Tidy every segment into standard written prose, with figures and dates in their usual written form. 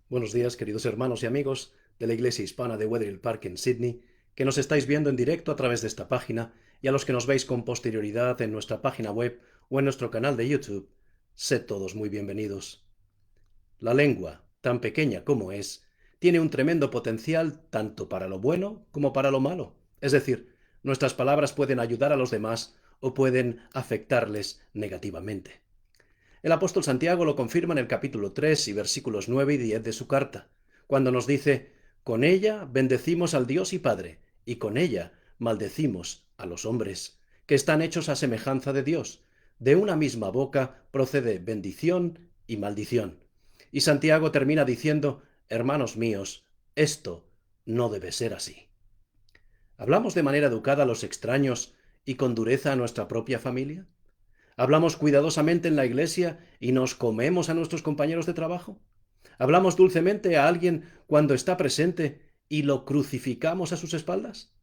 Buenos días, queridos hermanos y amigos de la Iglesia Hispana de Wetherill Park en Sydney, que nos estáis viendo en directo a través de esta página y a los que nos veis con posterioridad en nuestra página web o en nuestro canal de YouTube. Sed todos muy bienvenidos. La lengua, tan pequeña como es, tiene un tremendo potencial tanto para lo bueno como para lo malo. Es decir, nuestras palabras pueden ayudar a los demás o pueden afectarles negativamente. El apóstol Santiago lo confirma en el capítulo 3 y versículos 9 y 10 de su carta, cuando nos dice: con ella bendecimos al Dios y Padre, y con ella maldecimos a los hombres, que están hechos a semejanza de Dios. De una misma boca procede bendición y maldición. Y Santiago termina diciendo: hermanos míos, esto no debe ser así. ¿Hablamos de manera educada a los extraños y con dureza a nuestra propia familia? ¿Hablamos cuidadosamente en la iglesia y nos comemos a nuestros compañeros de trabajo? ¿Hablamos dulcemente a alguien cuando está presente y lo crucificamos a sus espaldas?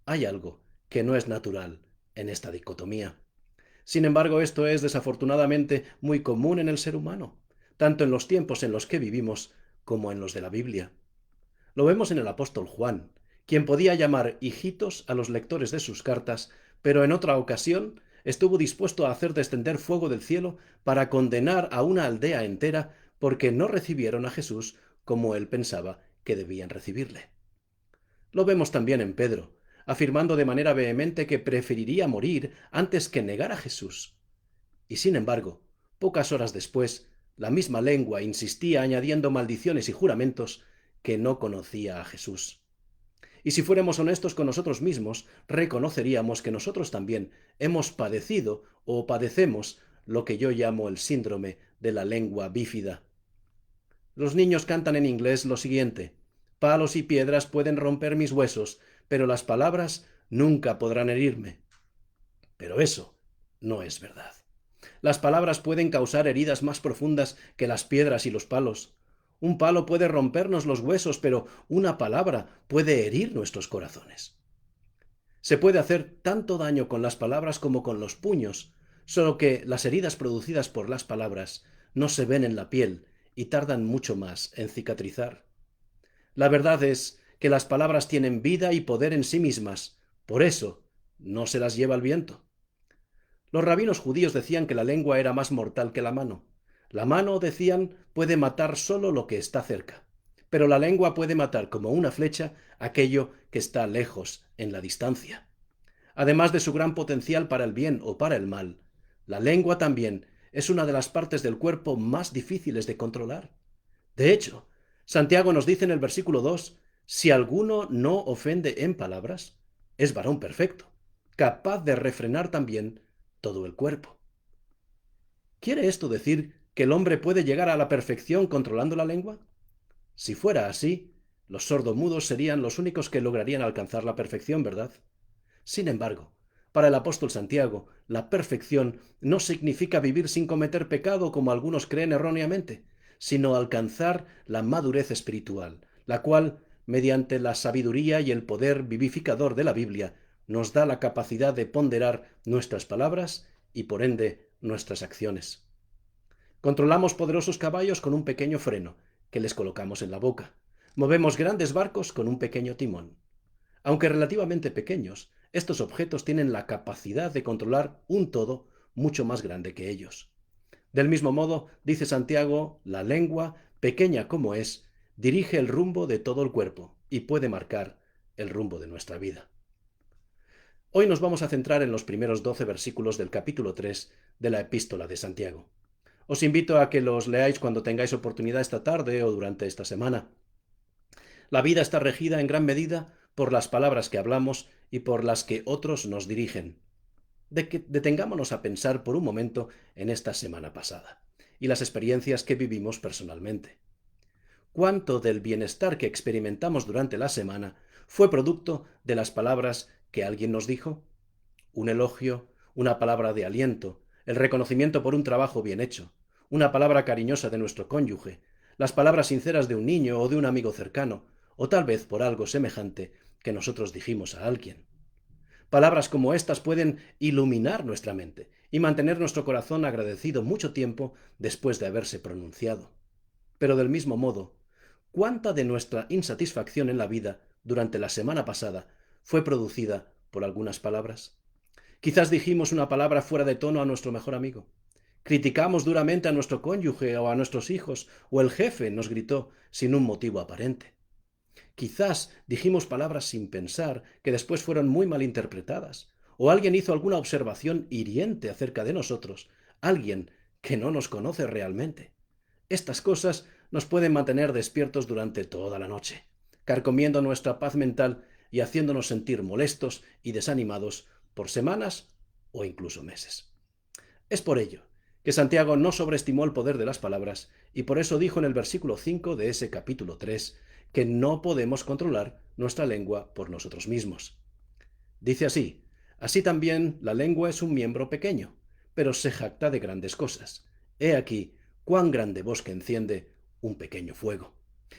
Hay algo que no es natural en esta dicotomía. Sin embargo, esto es desafortunadamente muy común en el ser humano, tanto en los tiempos en los que vivimos como en los de la Biblia. Lo vemos en el apóstol Juan, quien podía llamar hijitos a los lectores de sus cartas, pero en otra ocasión estuvo dispuesto a hacer descender fuego del cielo para condenar a una aldea entera porque no recibieron a Jesús como él pensaba que debían recibirle. Lo vemos también en Pedro, afirmando de manera vehemente que preferiría morir antes que negar a Jesús. Y sin embargo, pocas horas después, la misma lengua insistía añadiendo maldiciones y juramentos que no conocía a Jesús. Y si fuéramos honestos con nosotros mismos, reconoceríamos que nosotros también hemos padecido o padecemos lo que yo llamo el síndrome de la lengua bífida. Los niños cantan en inglés lo siguiente: palos y piedras pueden romper mis huesos, pero las palabras nunca podrán herirme. Pero eso no es verdad. Las palabras pueden causar heridas más profundas que las piedras y los palos. Un palo puede rompernos los huesos, pero una palabra puede herir nuestros corazones. Se puede hacer tanto daño con las palabras como con los puños, solo que las heridas producidas por las palabras no se ven en la piel y tardan mucho más en cicatrizar. La verdad es que las palabras tienen vida y poder en sí mismas, por eso no se las lleva el viento. Los rabinos judíos decían que la lengua era más mortal que la mano. La mano, decían, puede matar solo lo que está cerca, pero la lengua puede matar como una flecha aquello que está lejos en la distancia. Además de su gran potencial para el bien o para el mal, la lengua también es una de las partes del cuerpo más difíciles de controlar. De hecho, Santiago nos dice en el versículo 2: si alguno no ofende en palabras, es varón perfecto, capaz de refrenar también todo el cuerpo. ¿Quiere esto decir que el hombre puede llegar a la perfección controlando la lengua? Si fuera así, los sordomudos serían los únicos que lograrían alcanzar la perfección, ¿verdad? Sin embargo, para el apóstol Santiago, la perfección no significa vivir sin cometer pecado como algunos creen erróneamente, sino alcanzar la madurez espiritual, la cual, mediante la sabiduría y el poder vivificador de la Biblia, nos da la capacidad de ponderar nuestras palabras y, por ende, nuestras acciones. Controlamos poderosos caballos con un pequeño freno que les colocamos en la boca. Movemos grandes barcos con un pequeño timón. Aunque relativamente pequeños, estos objetos tienen la capacidad de controlar un todo mucho más grande que ellos. Del mismo modo, dice Santiago, la lengua, pequeña como es, dirige el rumbo de todo el cuerpo y puede marcar el rumbo de nuestra vida. Hoy nos vamos a centrar en los primeros 12 versículos del capítulo 3 de la epístola de Santiago. Os invito a que los leáis cuando tengáis oportunidad esta tarde o durante esta semana. La vida está regida en gran medida por las palabras que hablamos y por las que otros nos dirigen. Detengámonos a pensar por un momento en esta semana pasada y las experiencias que vivimos personalmente. ¿Cuánto del bienestar que experimentamos durante la semana fue producto de las palabras que alguien nos dijo? Un elogio, una palabra de aliento, el reconocimiento por un trabajo bien hecho, una palabra cariñosa de nuestro cónyuge, las palabras sinceras de un niño o de un amigo cercano, o tal vez por algo semejante que nosotros dijimos a alguien. Palabras como estas pueden iluminar nuestra mente y mantener nuestro corazón agradecido mucho tiempo después de haberse pronunciado. Pero del mismo modo, ¿Cuánta de nuestra insatisfacción en la vida durante la semana pasada fue producida por algunas palabras? Quizás dijimos una palabra fuera de tono a nuestro mejor amigo. Criticamos duramente a nuestro cónyuge o a nuestros hijos, o el jefe nos gritó sin un motivo aparente. Quizás dijimos palabras sin pensar que después fueron muy mal interpretadas, o alguien hizo alguna observación hiriente acerca de nosotros, alguien que no nos conoce realmente. Estas cosas nos pueden mantener despiertos durante toda la noche, carcomiendo nuestra paz mental y haciéndonos sentir molestos y desanimados por semanas o incluso meses. Es por ello que Santiago no sobreestimó el poder de las palabras y por eso dijo en el versículo 5 de ese capítulo 3 que no podemos controlar nuestra lengua por nosotros mismos. Dice así: así también la lengua es un miembro pequeño, pero se jacta de grandes cosas. He aquí cuán grande bosque enciende un pequeño fuego.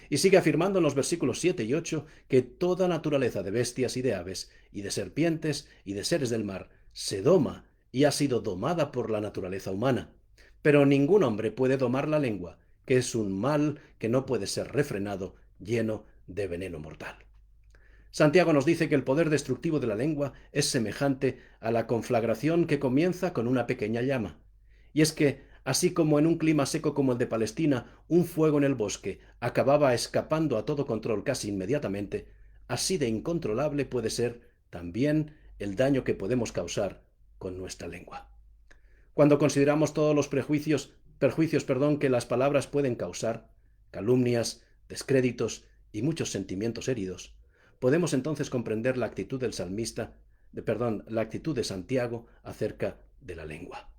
Y sigue afirmando en los versículos 7 y 8 que toda naturaleza de bestias y de aves, y de serpientes y de seres del mar, se doma y ha sido domada por la naturaleza humana. Pero ningún hombre puede domar la lengua, que es un mal que no puede ser refrenado, lleno de veneno mortal. Santiago nos dice que el poder destructivo de la lengua es semejante a la conflagración que comienza con una pequeña llama. Y es que, así como en un clima seco como el de Palestina, un fuego en el bosque acababa escapando a todo control casi inmediatamente, así de incontrolable puede ser también el daño que podemos causar con nuestra lengua. Cuando consideramos todos los perjuicios que las palabras pueden causar, calumnias, descréditos y muchos sentimientos heridos, podemos entonces comprender la actitud del la actitud de Santiago acerca de la lengua.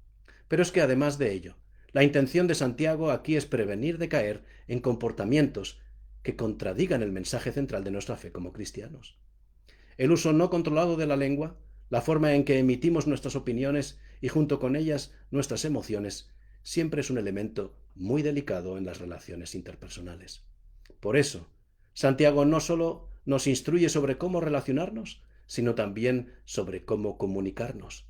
Pero es que además de ello, la intención de Santiago aquí es prevenir de caer en comportamientos que contradigan el mensaje central de nuestra fe como cristianos. El uso no controlado de la lengua, la forma en que emitimos nuestras opiniones y junto con ellas nuestras emociones, siempre es un elemento muy delicado en las relaciones interpersonales. Por eso, Santiago no solo nos instruye sobre cómo relacionarnos, sino también sobre cómo comunicarnos.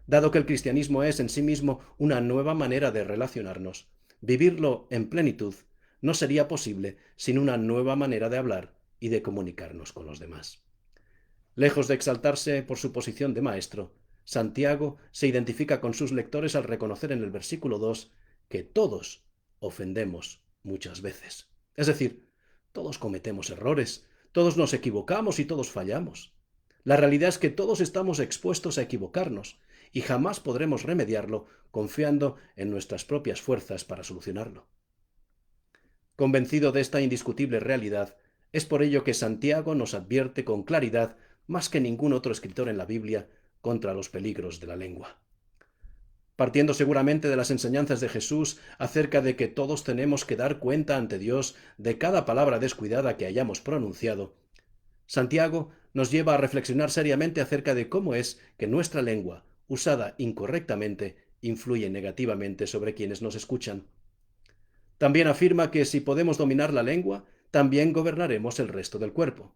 Dado que el cristianismo es en sí mismo una nueva manera de relacionarnos, vivirlo en plenitud no sería posible sin una nueva manera de hablar y de comunicarnos con los demás. Lejos de exaltarse por su posición de maestro, Santiago se identifica con sus lectores al reconocer en el versículo 2 que todos ofendemos muchas veces. Es decir, todos cometemos errores, todos nos equivocamos y todos fallamos. La realidad es que todos estamos expuestos a equivocarnos y jamás podremos remediarlo confiando en nuestras propias fuerzas para solucionarlo. Convencido de esta indiscutible realidad, es por ello que Santiago nos advierte con claridad, más que ningún otro escritor en la Biblia, contra los peligros de la lengua. Partiendo seguramente de las enseñanzas de Jesús acerca de que todos tenemos que dar cuenta ante Dios de cada palabra descuidada que hayamos pronunciado, Santiago nos lleva a reflexionar seriamente acerca de cómo es que nuestra lengua, usada incorrectamente, influye negativamente sobre quienes nos escuchan. También afirma que si podemos dominar la lengua, también gobernaremos el resto del cuerpo.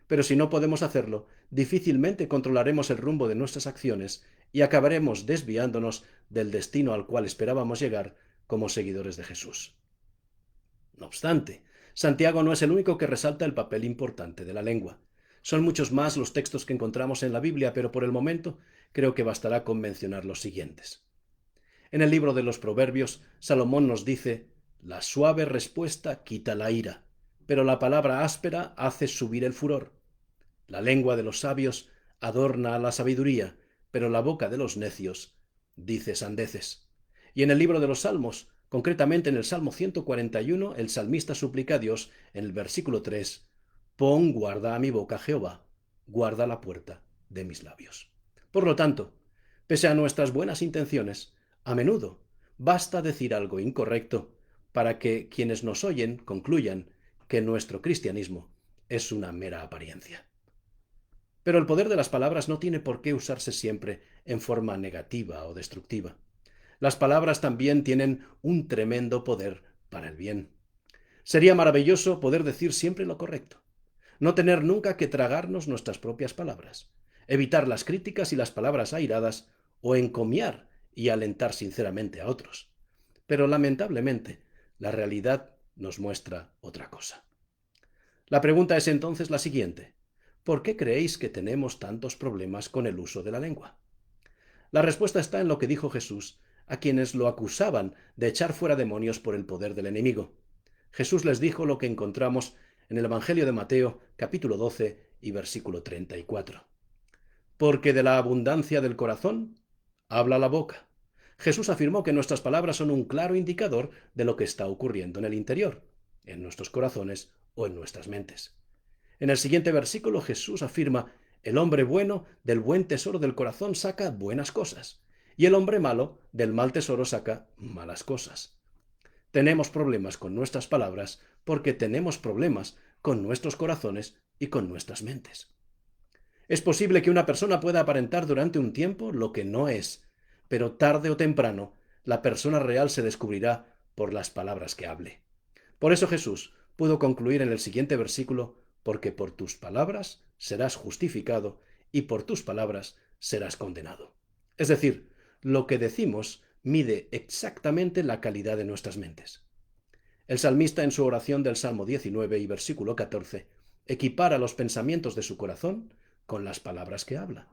Pero si no podemos hacerlo, difícilmente controlaremos el rumbo de nuestras acciones y acabaremos desviándonos del destino al cual esperábamos llegar como seguidores de Jesús. No obstante, Santiago no es el único que resalta el papel importante de la lengua. Son muchos más los textos que encontramos en la Biblia, pero por el momento creo que bastará con mencionar los siguientes. En el libro de los Proverbios, Salomón nos dice: la suave respuesta quita la ira, pero la palabra áspera hace subir el furor. La lengua de los sabios adorna a la sabiduría, pero la boca de los necios dice sandeces. Y en el libro de los Salmos, concretamente en el Salmo 141, el salmista suplica a Dios en el versículo 3: pon guarda a mi boca, Jehová, guarda la puerta de mis labios. Por lo tanto, pese a nuestras buenas intenciones, a menudo basta decir algo incorrecto para que quienes nos oyen concluyan que nuestro cristianismo es una mera apariencia. Pero el poder de las palabras no tiene por qué usarse siempre en forma negativa o destructiva. Las palabras también tienen un tremendo poder para el bien. Sería maravilloso poder decir siempre lo correcto, no tener nunca que tragarnos nuestras propias palabras, evitar las críticas y las palabras airadas o encomiar y alentar sinceramente a otros. Pero lamentablemente, la realidad nos muestra otra cosa. La pregunta es entonces la siguiente: ¿por qué creéis que tenemos tantos problemas con el uso de la lengua? La respuesta está en lo que dijo Jesús a quienes lo acusaban de echar fuera demonios por el poder del enemigo. Jesús les dijo lo que encontramos en el Evangelio de Mateo, capítulo 12 y versículo 34. Porque de la abundancia del corazón habla la boca. Jesús afirmó que nuestras palabras son un claro indicador de lo que está ocurriendo en el interior, en nuestros corazones o en nuestras mentes. En el siguiente versículo Jesús afirma: el hombre bueno del buen tesoro del corazón saca buenas cosas, y el hombre malo del mal tesoro saca malas cosas. Tenemos problemas con nuestras palabras porque tenemos problemas con nuestros corazones y con nuestras mentes. Es posible que una persona pueda aparentar durante un tiempo lo que no es, pero tarde o temprano la persona real se descubrirá por las palabras que hable. Por eso Jesús pudo concluir en el siguiente versículo: porque por tus palabras serás justificado y por tus palabras serás condenado. Es decir, lo que decimos mide exactamente la calidad de nuestras mentes. El salmista, en su oración del Salmo 19 y versículo 14, equipara los pensamientos de su corazón con las palabras que habla.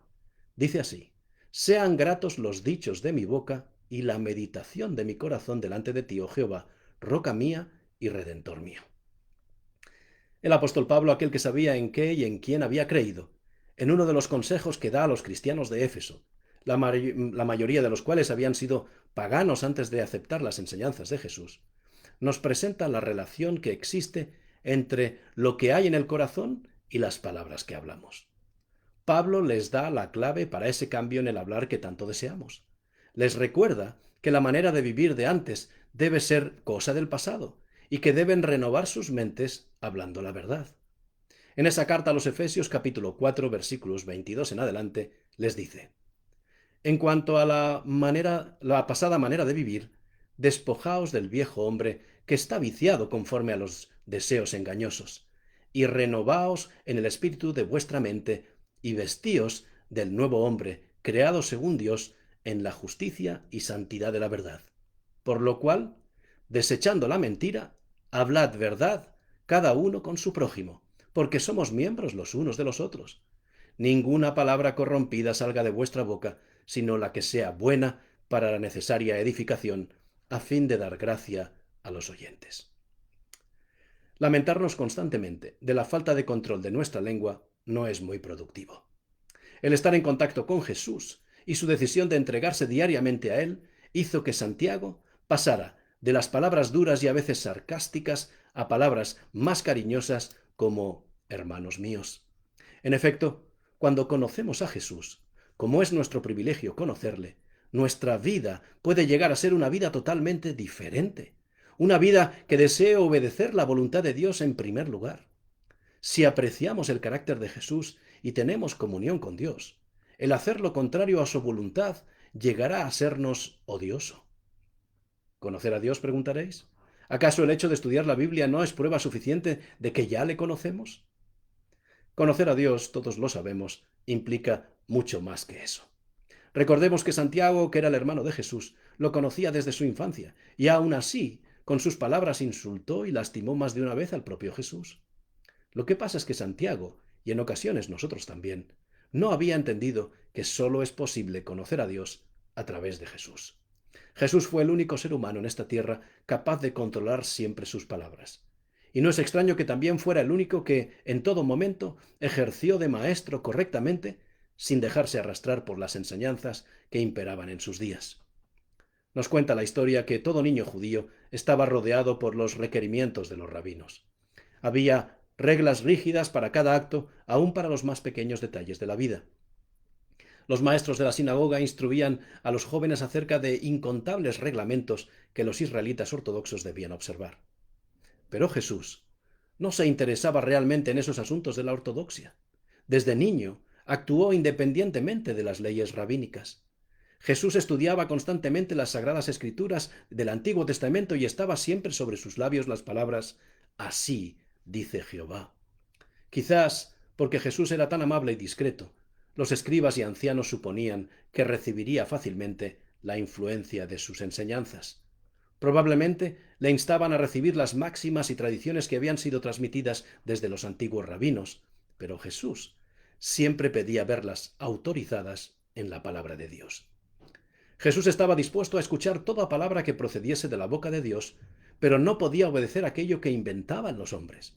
Dice así: sean gratos los dichos de mi boca y la meditación de mi corazón delante de ti, oh Jehová, roca mía y redentor mío. El apóstol Pablo, aquel que sabía en qué y en quién había creído, en uno de los consejos que da a los cristianos de Éfeso, la mayoría de los cuales habían sido paganos antes de aceptar las enseñanzas de Jesús, nos presenta la relación que existe entre lo que hay en el corazón y las palabras que hablamos. Pablo les da la clave para ese cambio en el hablar que tanto deseamos. Les recuerda que la manera de vivir de antes debe ser cosa del pasado y que deben renovar sus mentes hablando la verdad. En esa carta a los Efesios capítulo 4 versículos 22 en adelante les dice: en cuanto a la pasada manera de vivir, despojaos del viejo hombre que está viciado conforme a los deseos engañosos, y renovaos en el espíritu de vuestra mente, y vestíos del nuevo hombre, creado según Dios, en la justicia y santidad de la verdad. Por lo cual, desechando la mentira, hablad verdad, cada uno con su prójimo, porque somos miembros los unos de los otros. Ninguna palabra corrompida salga de vuestra boca, sino la que sea buena para la necesaria edificación, a fin de dar gracia a los oyentes. Lamentarnos constantemente de la falta de control de nuestra lengua no es muy productivo. El estar en contacto con Jesús y su decisión de entregarse diariamente a Él hizo que Santiago pasara de las palabras duras y a veces sarcásticas a palabras más cariñosas como hermanos míos. En efecto, cuando conocemos a Jesús, como es nuestro privilegio conocerle, nuestra vida puede llegar a ser una vida totalmente diferente, una vida que desee obedecer la voluntad de Dios en primer lugar. Si apreciamos el carácter de Jesús y tenemos comunión con Dios, el hacer lo contrario a su voluntad llegará a sernos odioso. ¿Conocer a Dios?, preguntaréis. ¿Acaso el hecho de estudiar la Biblia no es prueba suficiente de que ya le conocemos? Conocer a Dios, todos lo sabemos, implica mucho más que eso. Recordemos que Santiago, que era el hermano de Jesús, lo conocía desde su infancia, y aún así, con sus palabras insultó y lastimó más de una vez al propio Jesús. Lo que pasa es que Santiago, y en ocasiones nosotros también, no había entendido que sólo es posible conocer a Dios a través de Jesús. Jesús fue el único ser humano en esta tierra capaz de controlar siempre sus palabras. Y no es extraño que también fuera el único que, en todo momento, ejerció de maestro correctamente, sin dejarse arrastrar por las enseñanzas que imperaban en sus días. Nos cuenta la historia que todo niño judío estaba rodeado por los requerimientos de los rabinos. Había reglas rígidas para cada acto, aun para los más pequeños detalles de la vida. Los maestros de la sinagoga instruían a los jóvenes acerca de incontables reglamentos que los israelitas ortodoxos debían observar. Pero Jesús no se interesaba realmente en esos asuntos de la ortodoxia. Desde niño actuó independientemente de las leyes rabínicas. Jesús estudiaba constantemente las sagradas escrituras del Antiguo Testamento y estaba siempre sobre sus labios las palabras: así dice Jehová. Quizás porque Jesús era tan amable y discreto, los escribas y ancianos suponían que recibiría fácilmente la influencia de sus enseñanzas. Probablemente le instaban a recibir las máximas y tradiciones que habían sido transmitidas desde los antiguos rabinos, pero Jesús siempre pedía verlas autorizadas en la palabra de Dios. Jesús estaba dispuesto a escuchar toda palabra que procediese de la boca de Dios, pero no podía obedecer aquello que inventaban los hombres.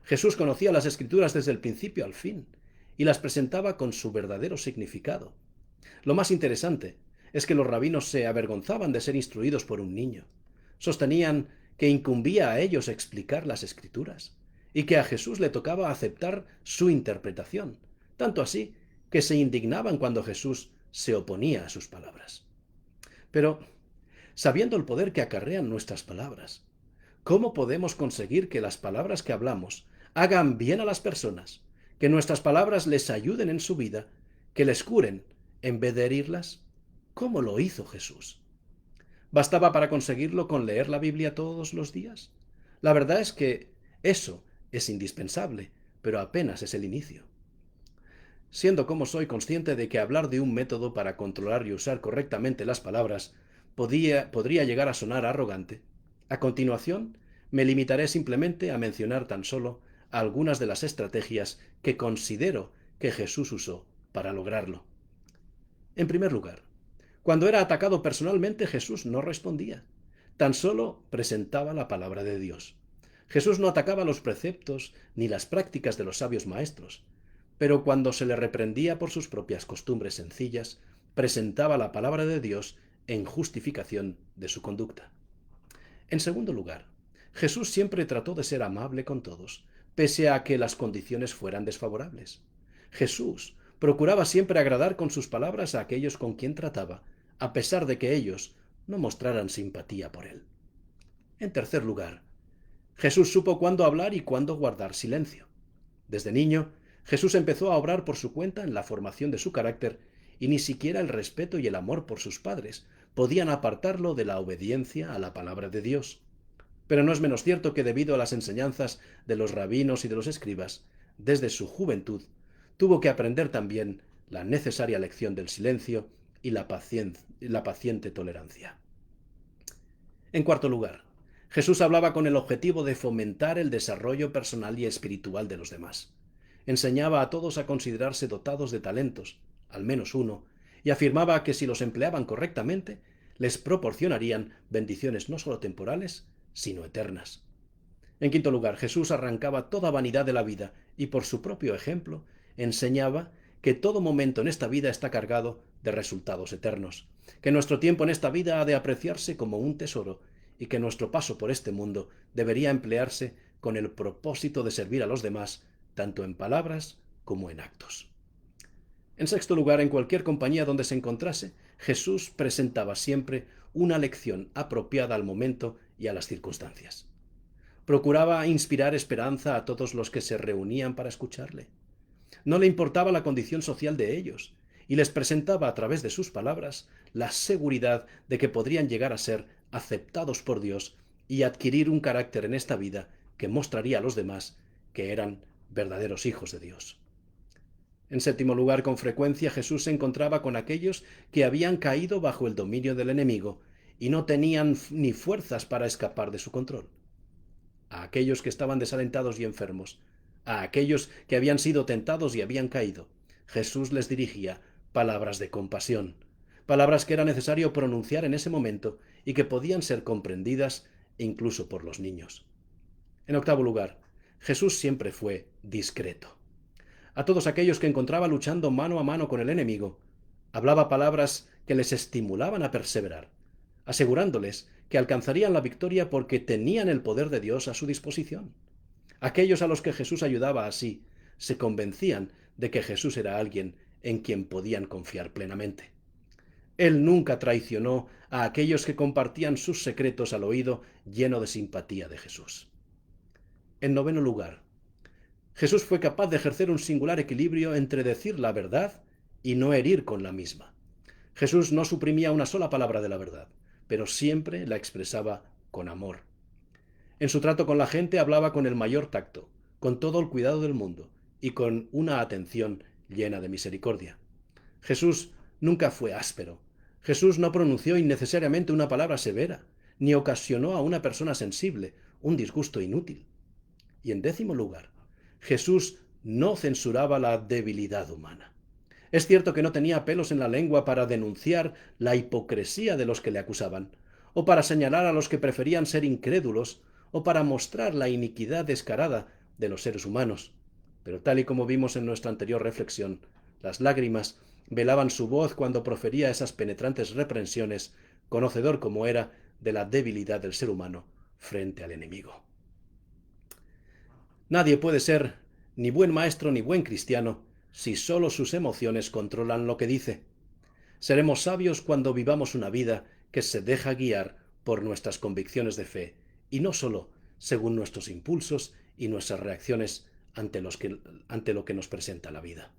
Jesús conocía las Escrituras desde el principio al fin y las presentaba con su verdadero significado. Lo más interesante es que los rabinos se avergonzaban de ser instruidos por un niño. Sostenían que incumbía a ellos explicar las Escrituras y que a Jesús le tocaba aceptar su interpretación, tanto así que se indignaban cuando Jesús se oponía a sus palabras. Pero, sabiendo el poder que acarrean nuestras palabras, ¿cómo podemos conseguir que las palabras que hablamos hagan bien a las personas, que nuestras palabras les ayuden en su vida, que les curen en vez de herirlas? ¿Cómo lo hizo Jesús? ¿Bastaba para conseguirlo con leer la Biblia todos los días? La verdad es que eso es indispensable, pero apenas es el inicio. Siendo como soy consciente de que hablar de un método para controlar y usar correctamente las palabras podría llegar a sonar arrogante, a continuación me limitaré simplemente a mencionar tan solo algunas de las estrategias que considero que Jesús usó para lograrlo. En primer lugar, cuando era atacado personalmente, Jesús no respondía, tan solo presentaba la palabra de Dios. Jesús no atacaba los preceptos ni las prácticas de los sabios maestros, pero cuando se le reprendía por sus propias costumbres sencillas, presentaba la palabra de Dios en justificación de su conducta. En segundo lugar, Jesús siempre trató de ser amable con todos, pese a que las condiciones fueran desfavorables. Jesús procuraba siempre agradar con sus palabras a aquellos con quien trataba, a pesar de que ellos no mostraran simpatía por él. En tercer lugar, Jesús supo cuándo hablar y cuándo guardar silencio. Desde niño, Jesús empezó a obrar por su cuenta en la formación de su carácter y ni siquiera el respeto y el amor por sus padres podían apartarlo de la obediencia a la palabra de Dios. Pero no es menos cierto que debido a las enseñanzas de los rabinos y de los escribas, desde su juventud, tuvo que aprender también la necesaria lección del silencio y la paciente tolerancia. En cuarto lugar, Jesús hablaba con el objetivo de fomentar el desarrollo personal y espiritual de los demás. Enseñaba a todos a considerarse dotados de talentos, al menos uno, y afirmaba que si los empleaban correctamente, les proporcionarían bendiciones no solo temporales, sino eternas. En quinto lugar, Jesús arrancaba toda vanidad de la vida y por su propio ejemplo enseñaba que todo momento en esta vida está cargado de resultados eternos, que nuestro tiempo en esta vida ha de apreciarse como un tesoro y que nuestro paso por este mundo debería emplearse con el propósito de servir a los demás, tanto en palabras como en actos. En sexto lugar, en cualquier compañía donde se encontrase, Jesús presentaba siempre una lección apropiada al momento y a las circunstancias. Procuraba inspirar esperanza a todos los que se reunían para escucharle. No le importaba la condición social de ellos, y les presentaba a través de sus palabras la seguridad de que podrían llegar a ser aceptados por Dios y adquirir un carácter en esta vida que mostraría a los demás que eran verdaderos hijos de Dios. En séptimo lugar, con frecuencia Jesús se encontraba con aquellos que habían caído bajo el dominio del enemigo y no tenían ni fuerzas para escapar de su control. A aquellos que estaban desalentados y enfermos, a aquellos que habían sido tentados y habían caído, Jesús les dirigía palabras de compasión, palabras que era necesario pronunciar en ese momento y que podían ser comprendidas incluso por los niños. En octavo lugar, Jesús siempre fue discreto. A todos aquellos que encontraba luchando mano a mano con el enemigo, hablaba palabras que les estimulaban a perseverar, asegurándoles que alcanzarían la victoria porque tenían el poder de Dios a su disposición. Aquellos a los que Jesús ayudaba así se convencían de que Jesús era alguien en quien podían confiar plenamente. Él nunca traicionó a aquellos que compartían sus secretos al oído lleno de simpatía de Jesús. En noveno lugar, Jesús fue capaz de ejercer un singular equilibrio entre decir la verdad y no herir con la misma. Jesús no suprimía una sola palabra de la verdad, pero siempre la expresaba con amor. En su trato con la gente hablaba con el mayor tacto, con todo el cuidado del mundo y con una atención llena de misericordia. Jesús nunca fue áspero. Jesús no pronunció innecesariamente una palabra severa, ni ocasionó a una persona sensible un disgusto inútil. Y en 10º lugar, Jesús no censuraba la debilidad humana. Es cierto que no tenía pelos en la lengua para denunciar la hipocresía de los que le acusaban, o para señalar a los que preferían ser incrédulos, o para mostrar la iniquidad descarada de los seres humanos. Pero tal y como vimos en nuestra anterior reflexión, las lágrimas velaban su voz cuando profería esas penetrantes reprensiones, conocedor como era de la debilidad del ser humano frente al enemigo. Nadie puede ser ni buen maestro ni buen cristiano si solo sus emociones controlan lo que dice. Seremos sabios cuando vivamos una vida que se deja guiar por nuestras convicciones de fe y no solo según nuestros impulsos y nuestras reacciones ante lo que nos presenta la vida.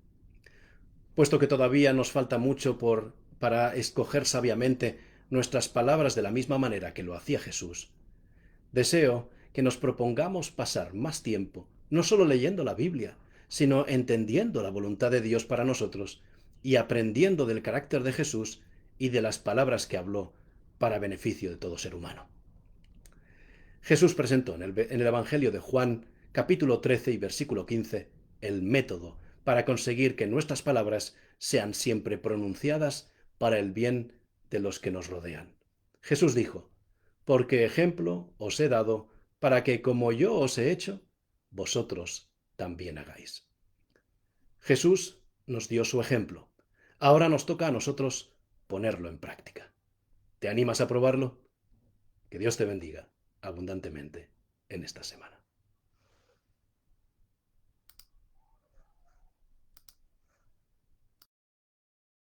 Puesto que todavía nos falta mucho para escoger sabiamente nuestras palabras de la misma manera que lo hacía Jesús, deseo que nos propongamos pasar más tiempo no solo leyendo la Biblia, sino entendiendo la voluntad de Dios para nosotros y aprendiendo del carácter de Jesús y de las palabras que habló para beneficio de todo ser humano. Jesús presentó en el Evangelio de Juan, capítulo 13 y versículo 15, el método para conseguir que nuestras palabras sean siempre pronunciadas para el bien de los que nos rodean. Jesús dijo: porque ejemplo os he dado para que, como yo os he hecho, vosotros también hagáis. Jesús nos dio su ejemplo. Ahora nos toca a nosotros ponerlo en práctica. ¿Te animas a probarlo? Que Dios te bendiga abundantemente en esta semana.